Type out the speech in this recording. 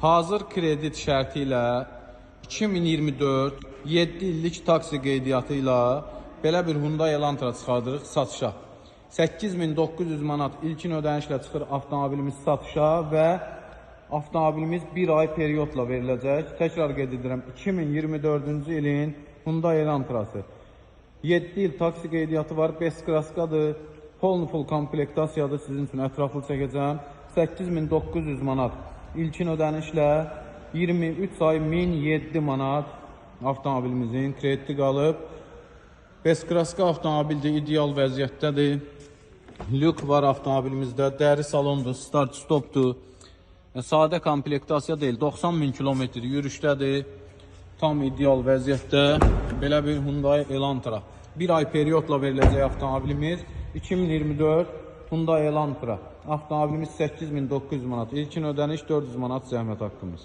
Hazır kredit şərti ilə 2024 7 illik taksi qeydiyyatı ilə belə bir Hyundai Elantra çıxardırıq satışa. 8900 manat ilkin ödənişlə çıxır avtomobilimiz satışa və avtomobilimiz bir ay periyodla veriləcək. Təkrar qeyd edirəm, 2024-cü ilin Hyundai Elantrası. 7 il taksi qeydiyyatı var, Beskraskadır, full komplektasiyadır, sizin üçün ətraflı çəkəcəm. 8900 manat ilkin ödənişlə 23 ay 1007 manat avtomobilimizin krediti qalıb. Beskraska avtomobildir, ideal vəziyyətdədir. Lük var avtomobilimizdə, dəri salondur, start stopdur. Sadə komplektasiya deyil, 90.000 kilometr yürüşdədir. Tam ideal vəziyyətdə belə bir Hyundai Elantra. Bir ay periyodla veriləcək avtomobilimiz 2024 Hyundai Elantra. Avtomobilimiz 8900 manat. İlkin ödəniş 400 manat zəhmət haqqımız.